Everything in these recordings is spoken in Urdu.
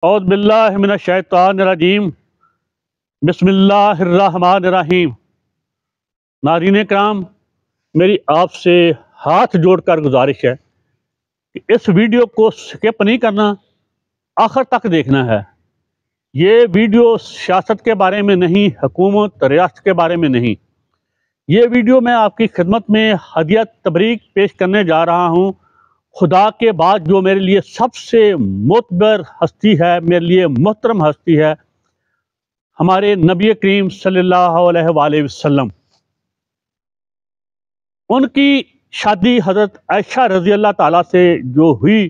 اعوذ باللہ من الشیطان الرجیم بسم اللہ الرحمن الرحیم۔ ناظرین کرام، میری آپ سے ہاتھ جوڑ کر گزارش ہے کہ اس ویڈیو کو سکپ نہیں کرنا، آخر تک دیکھنا ہے۔ یہ ویڈیو سیاست کے بارے میں نہیں، حکومت ریاست کے بارے میں نہیں۔ یہ ویڈیو میں آپ کی خدمت میں ہدیہ تبریک پیش کرنے جا رہا ہوں خدا کے بعد جو میرے لیے سب سے معتبر ہستی ہے، میرے لیے محترم ہستی ہے، ہمارے نبی کریم صلی اللہ علیہ وآلہ وسلم۔ ان کی شادی حضرت عائشہ رضی اللہ تعالیٰ سے جو ہوئی،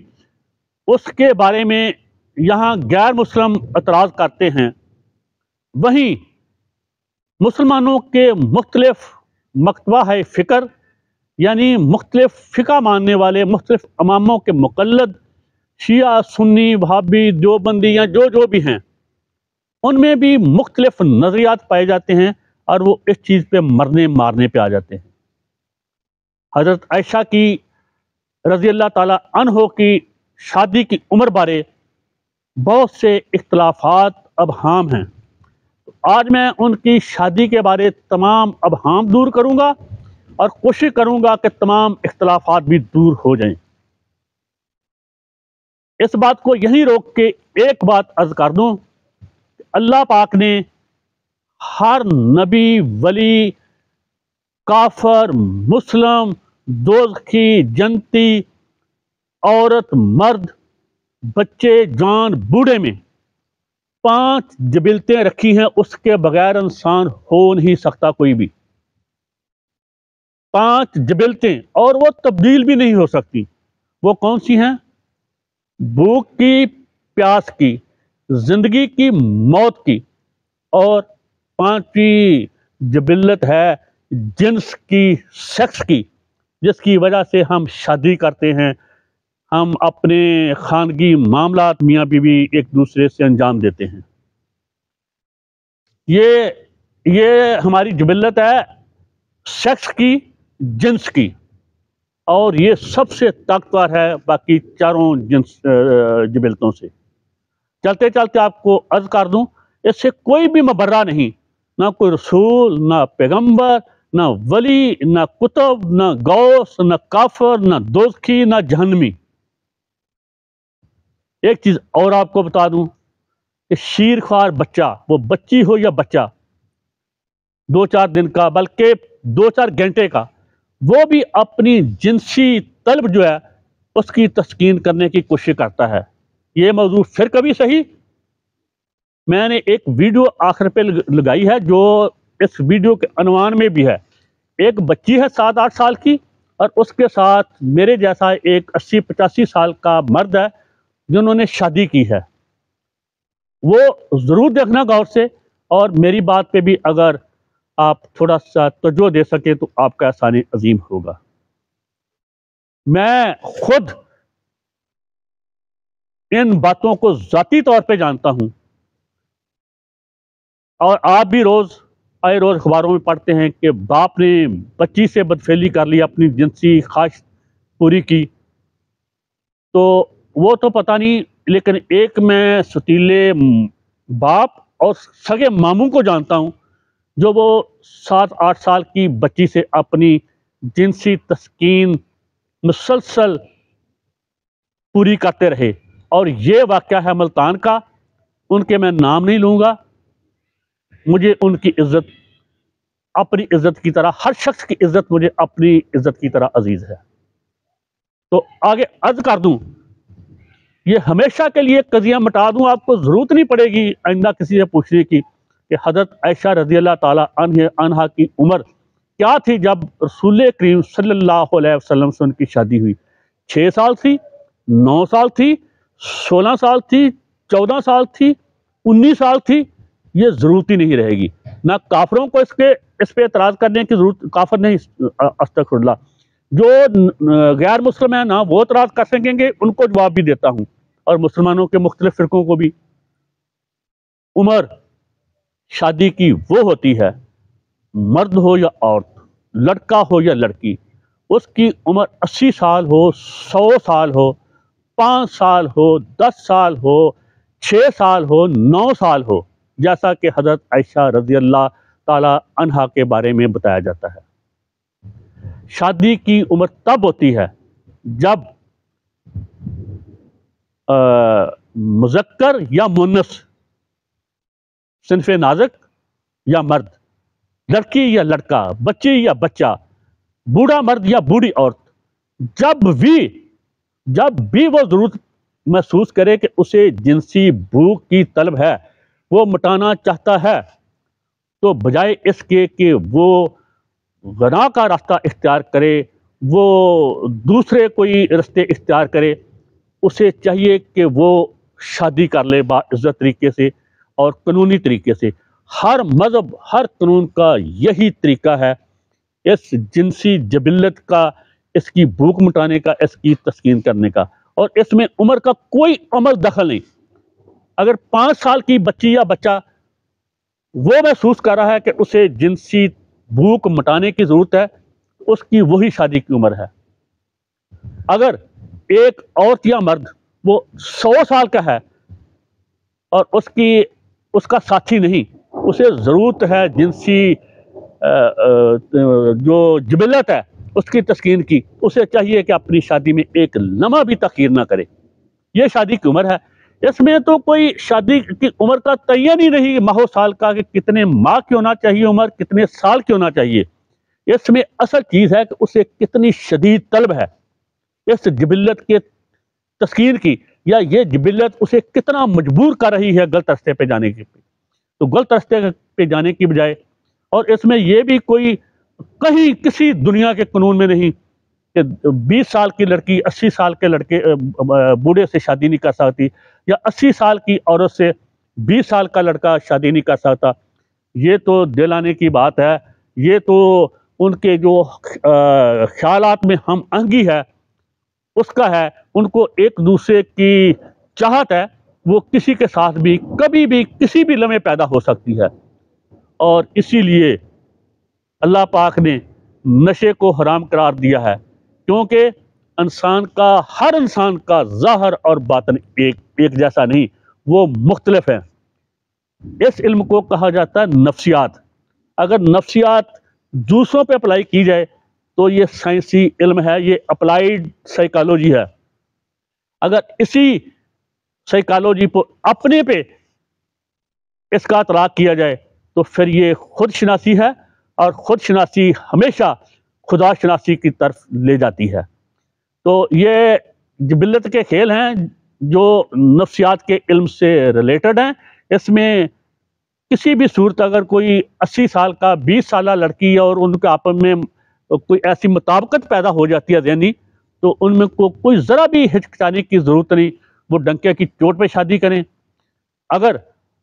اس کے بارے میں یہاں غیر مسلم اعتراض کرتے ہیں، وہیں مسلمانوں کے مختلف مکتبہ فکر یعنی مختلف فقہ ماننے والے، مختلف اماموں کے مقلد، شیعہ، سنی، وہابی، دیوبندی یا جو بھی ہیں، ان میں بھی مختلف نظریات پائے جاتے ہیں اور وہ اس چیز پہ مرنے مارنے پہ آ جاتے ہیں۔ حضرت عائشہ کی رضی اللہ تعالیٰ عنہ کی شادی کی عمر بارے بہت سے اختلافات ابہام ہیں۔ آج میں ان کی شادی کے بارے تمام ابہام دور کروں گا اور کوشش کروں گا کہ تمام اختلافات بھی دور ہو جائیں۔ اس بات کو یہیں روک کے ایک بات عرض کر دوں کہ اللہ پاک نے ہر نبی، ولی، کافر، مسلم، دوزخی، جنتی، عورت، مرد، بچے، جوان، بوڑھے میں 5 جبلتیں رکھی ہیں، اس کے بغیر انسان ہو نہیں سکتا کوئی بھی۔ 5 جبلتیں، اور وہ تبدیل بھی نہیں ہو سکتی۔ وہ کون سی ہیں؟ بھوک کی، پیاس کی، زندگی کی، موت کی، اور 5ویں جبلت ہے جنس کی، سیکس کی، جس کی وجہ سے ہم شادی کرتے ہیں، ہم اپنے خانگی معاملات میاں بیوی ایک دوسرے سے انجام دیتے ہیں۔ یہ ہماری جبلت ہے سیکس کی، جنس کی، اور یہ سب سے طاقتور ہے باقی چاروں جبلتوں سے۔ چلتے چلتے آپ کو عرض کر دوں، اس سے کوئی بھی مبرہ نہیں، نہ کوئی رسول، نہ پیغمبر، نہ ولی، نہ کتب، نہ غوث، نہ کافر، نہ دوزخی، نہ جہنمی۔ ایک چیز اور آپ کو بتا دوں کہ شیر خوار بچہ، وہ بچی ہو یا بچہ، 2-4 دن کا بلکہ 2-4 گھنٹے کا، وہ بھی اپنی جنسی طلب جو ہے اس کی تسکین کرنے کی کوشش کرتا ہے۔ یہ موضوع پھر کبھی صحیح میں نے ایک ویڈیو آخر پہ لگائی ہے جو اس ویڈیو کے عنوان میں بھی ہے۔ ایک بچی ہے 7-8 سال کی، اور اس کے ساتھ میرے جیسا ایک 80-85 سال کا مرد ہے جنہوں نے شادی کی ہے۔ وہ ضرور دیکھنا غور سے، اور میری بات پہ بھی اگر آپ تھوڑا سا توجہ دے سکیں تو آپ کا احسان عظیم ہوگا۔ میں خود ان باتوں کو ذاتی طور پہ جانتا ہوں، اور آپ بھی روز اخباروں میں پڑھتے ہیں کہ باپ نے بچی سے بدفعلی کر لی، اپنی جنسی خواہش پوری کی، تو وہ تو پتہ نہیں، لیکن ایک میں ستیلے باپ اور سگے ماموں کو جانتا ہوں جو وہ 7-8 سال کی بچی سے اپنی جنسی تسکین مسلسل پوری کرتے رہے۔ اور یہ واقعہ ہے ملتان کا، ان کے میں نام نہیں لوں گا۔ مجھے ان کی عزت اپنی عزت کی طرح، ہر شخص کی عزت مجھے اپنی عزت کی طرح عزیز ہے۔ تو آگے عرض کر دوں، یہ ہمیشہ کے لیے قضیہ مٹا دوں، آپ کو ضرورت نہیں پڑے گی آئندہ کسی سے پوچھنے کی کہ حضرت عائشہ رضی اللہ تعالیٰ عنہا کی عمر کیا تھی جب رسول کریم صلی اللہ علیہ وسلم سے ان کی شادی ہوئی۔ 6 سال تھی، 9 سال تھی، 16 سال تھی، 14 سال تھی، 19 سال تھی، یہ ضرورت ہی نہیں رہے گی۔ نہ کافروں کو اس پہ اعتراض کرنے کی ضرورت، کافر نہیں، استغفر اللہ، جو غیر مسلم ہیں نہ وہ اعتراض کر سکیں گے، ان کو جواب بھی دیتا ہوں، اور مسلمانوں کے مختلف فرقوں کو بھی۔ عمر شادی کی وہ ہوتی ہے، مرد ہو یا عورت، لڑکا ہو یا لڑکی، اس کی عمر 80 سال ہو، 100 سال ہو، 5 سال ہو، 10 سال ہو، 6 سال ہو 9 سال ہو، جیسا کہ حضرت عائشہ رضی اللہ تعالی عنہا کے بارے میں بتایا جاتا ہے۔ شادی کی عمر تب ہوتی ہے جب مذکر یا مؤنث، صنف نازک یا مرد، لڑکی یا لڑکا، بچی یا بچہ، بوڑھا مرد یا بوڑھی عورت، جب بھی وہ ضرورت محسوس کرے کہ اسے جنسی بھوک کی طلب ہے، وہ مٹانا چاہتا ہے، تو بجائے اس کے کہ وہ غنا کا راستہ اختیار کرے، وہ دوسرے کوئی راستے اختیار کرے، اسے چاہیے کہ وہ شادی کر لے باعزت طریقے سے اور قانونی طریقے سے۔ ہر مذہب، ہر قانون کا یہی طریقہ ہے، اس جنسی جبلت کا، اس کی بھوک مٹانے کا، اس کی تسکین کرنے کا، اور اس میں عمر کا کوئی عمل دخل نہیں۔ اگر 5 سال کی بچی یا بچہ وہ محسوس کر رہا ہے کہ اسے جنسی بھوک مٹانے کی ضرورت ہے، اس کی وہی شادی کی عمر ہے۔ اگر ایک عورت یا مرد وہ 100 سال کا ہے اور اس کا ساتھی نہیں، اسے ضرورت ہے جنسی جو جبلت ہے اس کی تسکین کی، اسے چاہیے کہ اپنی شادی میں ایک لمحہ بھی تاخیر نہ کرے۔ یہ شادی کی عمر ہے۔ اس میں تو کوئی شادی کی عمر کا تعین ہی نہیں ماہ و سال کا کہ کتنے ماہ کی ہونا چاہیے عمر، کتنے سال کی ہونا چاہیے۔ اس میں اصل چیز ہے کہ اسے کتنی شدید طلب ہے اس جبلت کے تسکین کی، یا یہ جبلت اسے کتنا مجبور کر رہی ہے غلط راستے پہ جانے کی۔ تو غلط راستے پہ جانے کی بجائے، اور اس میں یہ بھی کوئی کہیں کسی دنیا کے قانون میں نہیں کہ 20 سال کی لڑکی 80 سال کے لڑکے بوڑھے سے شادی نہیں کر سکتی، یا 80 سال کی عورت سے 20 سال کا لڑکا شادی نہیں کر سکتا۔ یہ تو دلانے کی بات ہے، یہ تو ان کے جو خیالات میں ہم آہنگی ہے اس کا ہے۔ ان کو ایک دوسرے کی چاہت ہے، وہ کسی کے ساتھ بھی کبھی بھی کسی بھی لمحے پیدا ہو سکتی ہے، اور اسی لیے اللہ پاک نے نشے کو حرام قرار دیا ہے، کیونکہ ہر انسان کا ظاہر اور باطن ایک جیسا نہیں، وہ مختلف ہیں۔ اس علم کو کہا جاتا ہے نفسیات۔ اگر نفسیات دوسروں پہ اپلائی کی جائے تو یہ سائنسی علم ہے، یہ اپلائیڈ سائیکالوجی ہے۔ اگر اسی سائیکالوجی کو اپنے پہ اس کا اطلاق کیا جائے تو پھر یہ خود شناسی ہے، اور خود شناسی ہمیشہ خدا شناسی کی طرف لے جاتی ہے۔ تو یہ جبلت کے کھیل ہیں جو نفسیات کے علم سے ریلیٹڈ ہیں۔ اس میں کسی بھی صورت اگر کوئی 80 سال کا 20 سالہ لڑکی اور ان کے آپس میں کوئی ایسی مطابقت پیدا ہو جاتی ہے ذہنی، تو ان میں کوئی ذرا بھی ہچکچانے کی ضرورت نہیں، وہ ڈنکے کی چوٹ پہ شادی کریں۔ اگر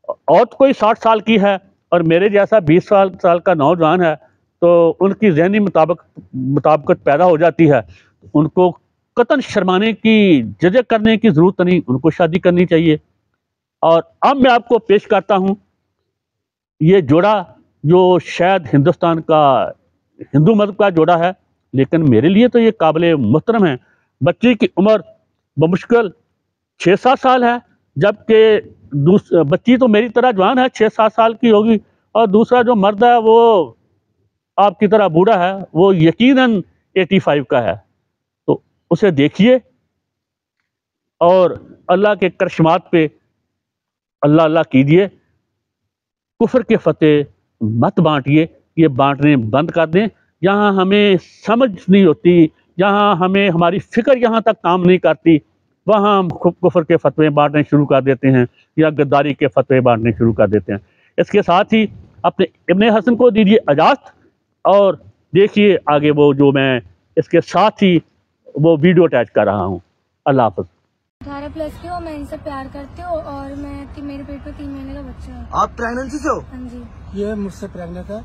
عورت کوئی 60 سال کی ہے اور میرے جیسا 20 سال کا نوجوان ہے، تو ان کی ذہنی مطابقت پیدا ہو جاتی ہے، ان کو قطعاً شرمانے کی، جھجک کرنے کی ضرورت نہیں، ان کو شادی کرنی چاہیے۔ اور اب میں آپ کو پیش کرتا ہوں یہ جوڑا جو شاید ہندوستان کا ہندو مذہب کا جوڑا ہے، لیکن میرے لیے تو یہ قابل محترم ہے۔ بچی کی عمر بمشکل 6-7 سال ہے، جبکہ بچی تو میری طرح جوان ہے، 6-7 سال کی ہوگی، اور دوسرا جو مرد ہے وہ آپ کی طرح بوڑھا ہے، وہ یقیناً 85 کا ہے۔ تو اسے دیکھیے اور اللہ کے کرشمات پہ اللہ اللہ کیجیے۔ کفر کے فتح مت بانٹیے، یہ بانٹنے بند کر دیں۔ جہاں ہمیں سمجھ نہیں ہوتی، جہاں ہماری فکر یہاں تک کام نہیں کرتی، وہاں ہم کفر کے فتوے بانٹنے شروع کر دیتے ہیں، یا غداری کے فتوے بانٹنے شروع کر دیتے ہیں۔ اس کے ساتھ ہی اپنے ابن حسن کو دیجیے اجازت، اور دیکھیے آگے وہ جو میں اس کے ساتھ ہی وہ ویڈیو اٹیچ کر رہا ہوں۔ اللہ حافظ۔ 18 پلس کی ہوں، میں ان سے پیار کرتی ہوں، اور میرے پیٹ میں 3 مہینے کا بچہ ہے۔ آپ پریگننسی سے ہو؟ ہاں جی۔ یہ مجھ سے پریگنٹ ہے،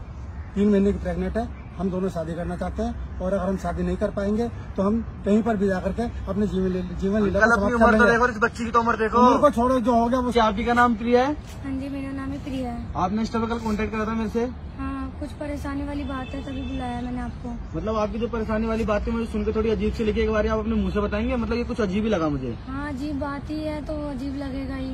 3 مہینے کی پریگنٹ ہے۔ ہم دونوں شادی کرنا چاہتے ہیں، اور اگر ہم شادی نہیں کر پائیں گے تو ہم کہیں پر بھی جا کر کے اپنے جیون لیلا کل اپنی عمر تو دیکھو، اس بچی کی تو عمر دیکھو۔ عمر کو چھوڑو، جو ہو گیا وہ۔ آپ کا نام پریا ہے؟ ہاں جی، میرا نام ہے پریا ہے۔ آپ نے انسٹا پہ کل کانٹیکٹ کرا تھا میرے سے؟ ہاں، کچھ پریشانی والی بات ہے تبھی بلایا میں نے آپ کو۔ مطلب آپ کی جو پریشانی والی بات ہے مجھے سن کے تھوڑی عجیب سی لگی، ایک بار آپ اپنے منہ سے بتائیں گے؟ مطلب یہ کچھ عجیب ہی لگا مجھے۔ ہاں، عجیب بات ہی ہے تو عجیب لگے گا ہی۔